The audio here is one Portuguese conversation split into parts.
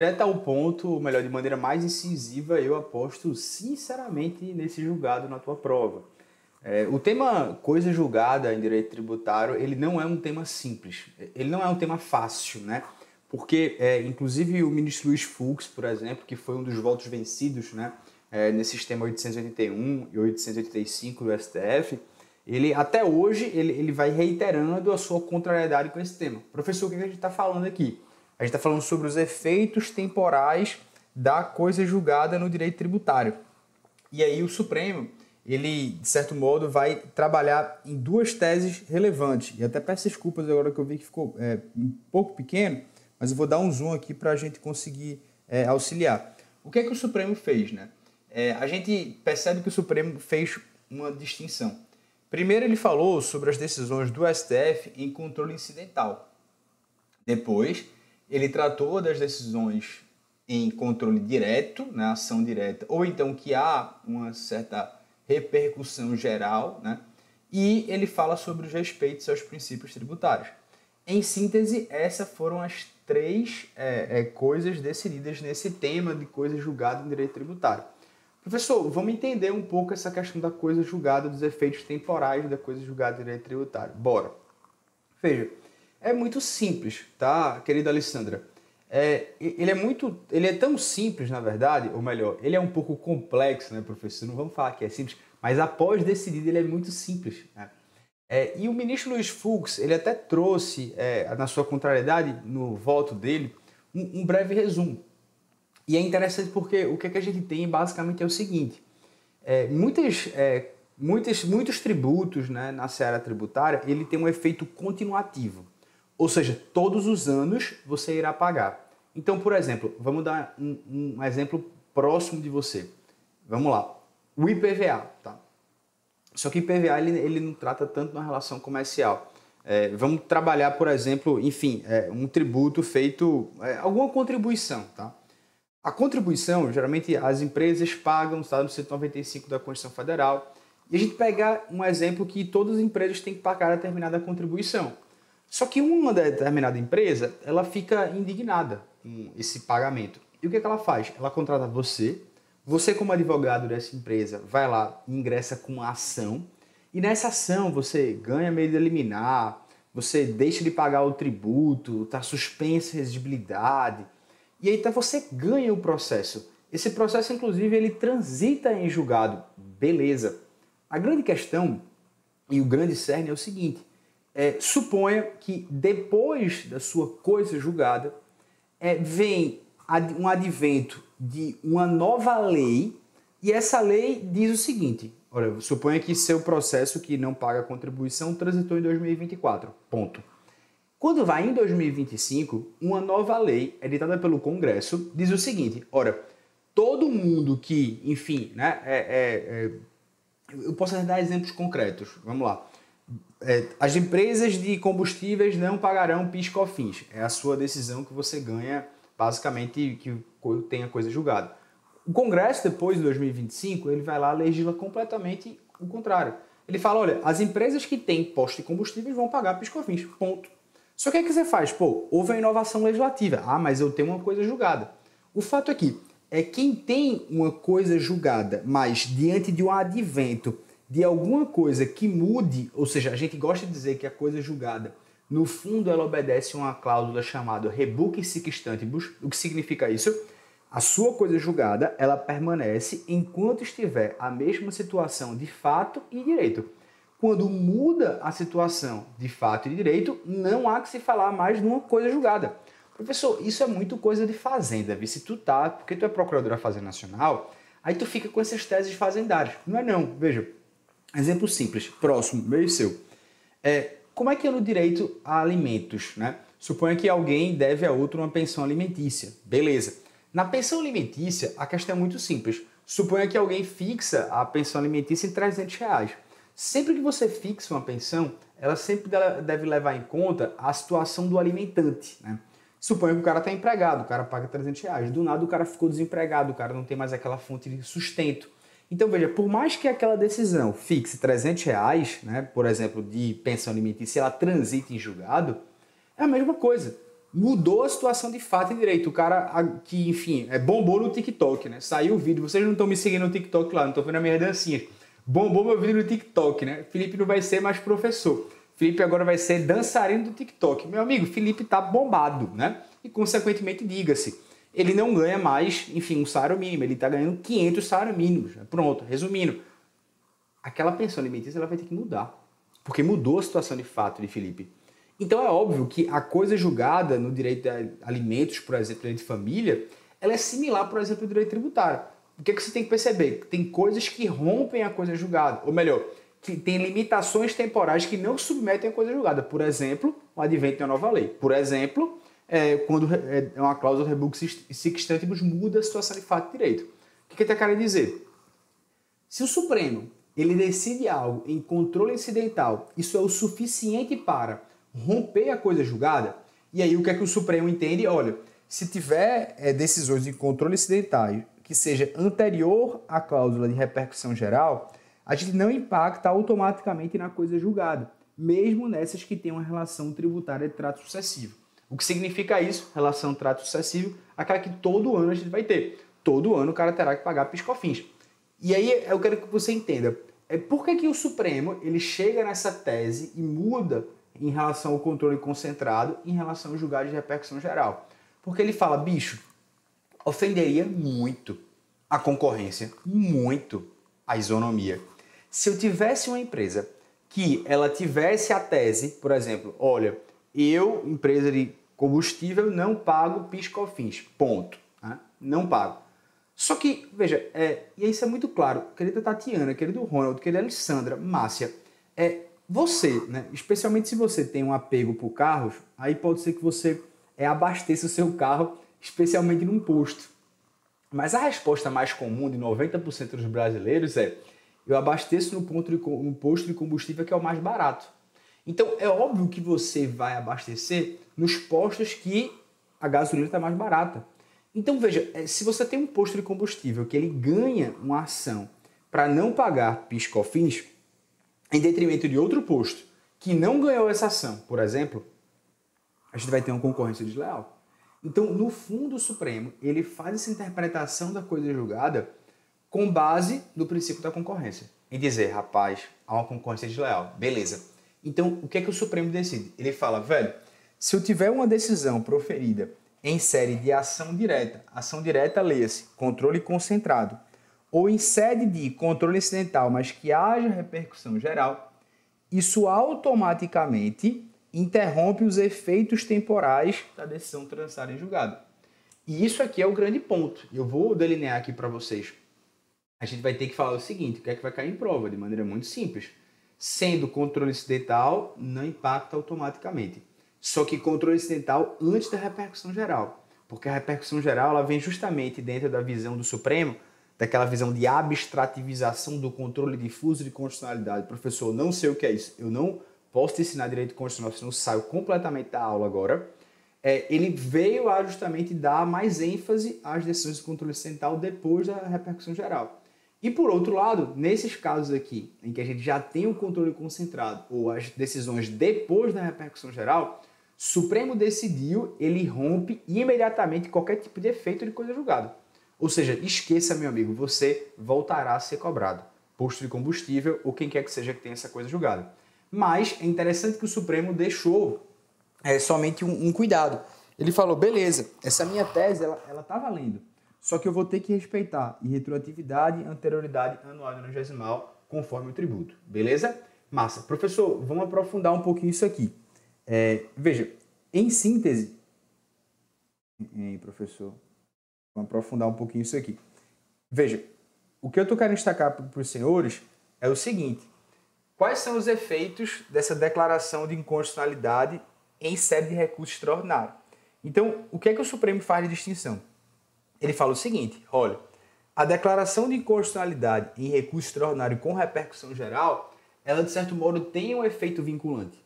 Direto ao ponto, ou melhor, de maneira mais incisiva, eu aposto sinceramente nesse julgado na tua prova. O tema coisa julgada em direito tributário, ele não é um tema simples, ele não é um tema fácil, né? Porque, inclusive, o ministro Luiz Fux, por exemplo, que foi um dos votos vencidos, né, nesse sistema 881 e 885 do STF, ele até hoje ele vai reiterando a sua contrariedade com esse tema. Professor, o que a gente está falando aqui? A gente está falando sobre os efeitos temporais da coisa julgada no direito tributário. E aí o Supremo, ele, de certo modo, vai trabalhar em duas teses relevantes. E até peço desculpas agora que eu vi que ficou um pouco pequeno, mas eu vou dar um zoom aqui para a gente conseguir auxiliar. O que é que o Supremo fez, né? A gente percebe que o Supremo fez uma distinção. Primeiro ele falou sobre as decisões do STF em controle incidental. Depois, ele tratou das decisões em controle direto, na ação direta, ou então que há uma certa repercussão geral, né? E ele fala sobre os respeitos aos princípios tributários. Em síntese, essas foram as três coisas decididas nesse tema de coisa julgada em direito tributário. Professor, vamos entender um pouco essa questão da coisa julgada, dos efeitos temporais da coisa julgada em direito tributário. Bora! Veja, é muito simples, tá, querida Alessandra? Ele é tão simples, na verdade, ou melhor, ele é um pouco complexo, né, professor? Não vamos falar que é simples, mas após decidido ele é muito simples, né? E o ministro Luiz Fux, ele até trouxe, na sua contrariedade, no voto dele, um breve resumo. E é interessante porque o que a gente tem basicamente é o seguinte, muitos tributos, né, na seara tributária, ele tem um efeito continuativo. Ou seja, todos os anos você irá pagar. Então, por exemplo, vamos dar um exemplo próximo de você. Vamos lá. O IPVA, tá? Só que o IPVA ele não trata tanto na relação comercial. Vamos trabalhar, por exemplo, enfim, um tributo feito, alguma contribuição, tá? A contribuição, geralmente, as empresas pagam, está no 195 da Constituição Federal. E a gente pega um exemplo que todas as empresas têm que pagar determinada contribuição. Só que uma determinada empresa, ela fica indignada com esse pagamento. E o que ela faz? Ela contrata você como advogado dessa empresa, vai lá e ingressa com uma ação. E nessa ação você ganha medida liminar, você deixa de pagar o tributo, está suspensa a exigibilidade. E aí então você ganha o processo. Esse processo, inclusive, ele transita em julgado. Beleza. A grande questão e o grande cerne é o seguinte. Suponha que depois da sua coisa julgada, vem um advento de uma nova lei e essa lei diz o seguinte, olha, suponha que seu processo que não paga contribuição transitou em 2024, ponto. Quando vai em 2025, uma nova lei editada pelo Congresso diz o seguinte, olha, todo mundo que, enfim, né, eu posso dar exemplos concretos, vamos lá. As empresas de combustíveis não pagarão PIS/COFINS. É a sua decisão que você ganha, basicamente, que tenha coisa julgada. O Congresso, depois de 2025, ele vai lá e legisla completamente o contrário. Ele fala, olha, as empresas que têm posto de combustíveis vão pagar PIS/COFINS, ponto. Só que o que você faz? Pô, houve uma inovação legislativa. Ah, mas eu tenho uma coisa julgada. O fato aqui quem tem uma coisa julgada, mas diante de um advento de alguma coisa que mude, ou seja, a gente gosta de dizer que a coisa julgada, no fundo ela obedece a uma cláusula chamada rebus sic stantibus. O que significa isso? A sua coisa julgada, ela permanece enquanto estiver a mesma situação de fato e direito. Quando muda a situação de fato e de direito, não há que se falar mais numa coisa julgada. Professor, isso é muito coisa de fazenda, viu? Se tu tá, porque tu é procurador da Fazenda Nacional, aí tu fica com essas teses fazendárias. Não é não, veja. Exemplo simples, próximo, meu e seu. Como é que é no direito a alimentos, né? Suponha que alguém deve a outro uma pensão alimentícia. Beleza. Na pensão alimentícia, a questão é muito simples. Suponha que alguém fixa a pensão alimentícia em R$300. Sempre que você fixa uma pensão, ela sempre deve levar em conta a situação do alimentante, né? Suponha que o cara está empregado, o cara paga R$300. Do nada o cara ficou desempregado, o cara não tem mais aquela fonte de sustento. Então, veja, por mais que aquela decisão fixe R$300, né, por exemplo, de pensão alimentícia, ela transite em julgado, é a mesma coisa. mudou a situação de fato e direito. O cara que, enfim, bombou no TikTok, né? Saiu o vídeo. Vocês não estão me seguindo no TikTok lá, não estão vendo as minhas dancinhas. Bombou meu vídeo no TikTok, né? Felipe não vai ser mais professor. Felipe agora vai ser dançarino do TikTok. Meu amigo, Felipe tá bombado, né? E, consequentemente, diga-se, ele não ganha mais, enfim, um salário mínimo. Ele tá ganhando 500 salários mínimos. Pronto, resumindo. Aquela pensão alimentícia ela vai ter que mudar. Porque mudou a situação de fato de Felipe. Então é óbvio que a coisa julgada no direito a alimentos, por exemplo, direito de família, ela é similar, por exemplo, ao direito tributário. O que é que você tem que perceber? Tem coisas que rompem a coisa julgada. Ou melhor, que tem limitações temporais que não submetem a coisa julgada. Por exemplo, o advento de uma nova lei. Por exemplo, quando é uma cláusula rebus sic stantibus muda a situação de fato de direito. O que está querendo dizer? Se o Supremo ele decide algo em controle incidental, isso é o suficiente para romper a coisa julgada, e aí o que é que o Supremo entende? Olha, se tiver decisões de controle incidental que seja anterior à cláusula de repercussão geral, a gente não impacta automaticamente na coisa julgada, mesmo nessas que têm uma relação tributária de trato sucessivo. O que significa isso? Relação trato sucessivo, aquela que todo ano a gente vai ter. Todo ano o cara terá que pagar PIS/COFINS. E aí eu quero que você entenda, por que o Supremo ele chega nessa tese e muda em relação ao controle concentrado, em relação ao julgado de repercussão geral? Porque ele fala, bicho, ofenderia muito a concorrência, muito a isonomia. Se eu tivesse uma empresa que ela tivesse a tese, por exemplo, olha, eu, empresa de combustível, não pago PIS/COFINS, ponto, né? Não pago. Só que, veja, e isso é muito claro, querida Tatiana, querido Ronald, querida Alessandra, Márcia, você, né, especialmente se você tem um apego por carros, aí pode ser que você abasteça o seu carro, especialmente num posto. Mas a resposta mais comum de 90% dos brasileiros eu abasteço no posto de combustível que é o mais barato. Então, é óbvio que você vai abastecer nos postos que a gasolina está mais barata. Então, veja, se você tem um posto de combustível que ele ganha uma ação para não pagar PIS/COFINS, em detrimento de outro posto que não ganhou essa ação, por exemplo, a gente vai ter uma concorrência desleal. Então, no fundo, o Supremo ele faz essa interpretação da coisa julgada com base no princípio da concorrência. Em dizer, rapaz, há uma concorrência desleal. Beleza. Então, o que é que o Supremo decide? Ele fala, velho, se eu tiver uma decisão proferida em série de ação direta leia-se, controle concentrado, ou em sede de controle incidental, mas que haja repercussão geral, isso automaticamente interrompe os efeitos temporais da decisão transitada em julgado. E isso aqui é o grande ponto. Eu vou delinear aqui para vocês. A gente vai ter que falar o seguinte, o que é que vai cair em prova? De maneira muito simples. Sendo controle incidental, não impacta automaticamente. Só que controle incidental antes da repercussão geral. Porque a repercussão geral ela vem justamente dentro da visão do Supremo, daquela visão de abstrativização do controle difuso de constitucionalidade. Professor, não sei o que é isso. Eu não posso te ensinar direito constitucional, senão eu saio completamente da aula agora. Ele veio a justamente dar mais ênfase às decisões de controle incidental depois da repercussão geral. E por outro lado, nesses casos aqui, em que a gente já tem o controle concentrado ou as decisões depois da repercussão geral, Supremo decidiu, ele rompe imediatamente qualquer tipo de efeito de coisa julgada. Ou seja, esqueça, meu amigo, você voltará a ser cobrado. Posto de combustível ou quem quer que seja que tenha essa coisa julgada. Mas é interessante que o Supremo deixou somente um cuidado. Ele falou, beleza, essa minha tese ela tá valendo. Só que eu vou ter que respeitar retroatividade, anterioridade anual e nonagesimal conforme o tributo. Beleza? Massa. Professor, vamos aprofundar um pouquinho isso aqui. Veja, em síntese... professor, vamos aprofundar um pouquinho isso aqui. Veja, o que eu estou querendo destacar para os senhores é o seguinte. Quais são os efeitos dessa declaração de inconstitucionalidade em sede de recurso extraordinário? Então, o que é que o Supremo faz de distinção? Ele fala o seguinte, olha, a declaração de inconstitucionalidade em recurso extraordinário com repercussão geral, ela de certo modo tem um efeito vinculante.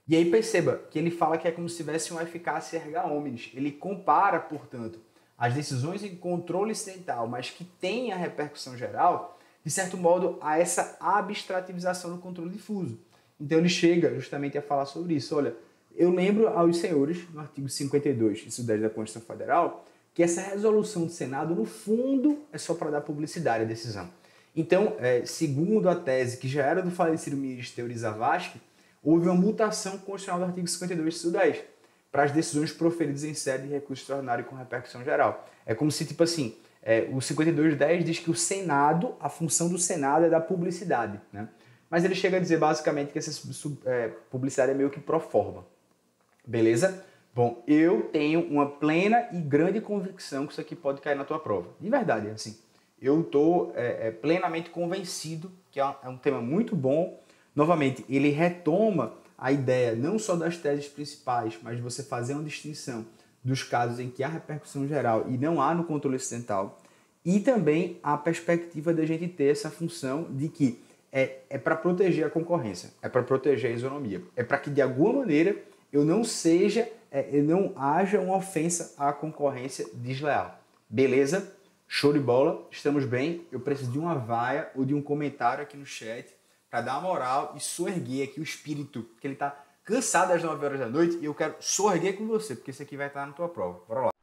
E aí perceba que ele fala que é como se tivesse uma eficácia erga omnes. Ele compara, portanto, as decisões em controle incidental, mas que têm a repercussão geral, de certo modo, a essa abstrativização do controle difuso. Então ele chega justamente a falar sobre isso. Olha, Eu lembro aos senhores, no artigo 52, inciso 10 da Constituição Federal, que essa resolução do Senado, no fundo, é só para dar publicidade à decisão. Então, segundo a tese que já era do falecido ministro Teori Zavascki, houve uma mutação constitucional do artigo 52, inciso 10, para as decisões proferidas em sede de recurso extraordinário com repercussão geral. É como se, tipo assim, o 52.10 diz que o Senado, a função do Senado é dar publicidade, né? Mas ele chega a dizer basicamente que essa publicidade é meio que pro forma. Beleza? Bom, eu tenho uma plena e grande convicção que isso aqui pode cair na tua prova. De verdade, assim. Eu estou plenamente convencido que é um tema muito bom. Novamente, ele retoma a ideia não só das teses principais, mas de você fazer uma distinção dos casos em que há repercussão geral e não há no controle ocidental. E também a perspectiva da gente ter essa função de que é para proteger a concorrência, é para proteger a isonomia, é para que de alguma maneira não haja uma ofensa à concorrência desleal. Beleza? Show de bola? Estamos bem? Eu preciso de uma vaia ou de um comentário aqui no chat para dar uma moral e soerguer aqui o espírito, porque ele está cansado às 9 horas da noite e eu quero soerguer com você, porque isso aqui vai estar na tua prova. Bora lá.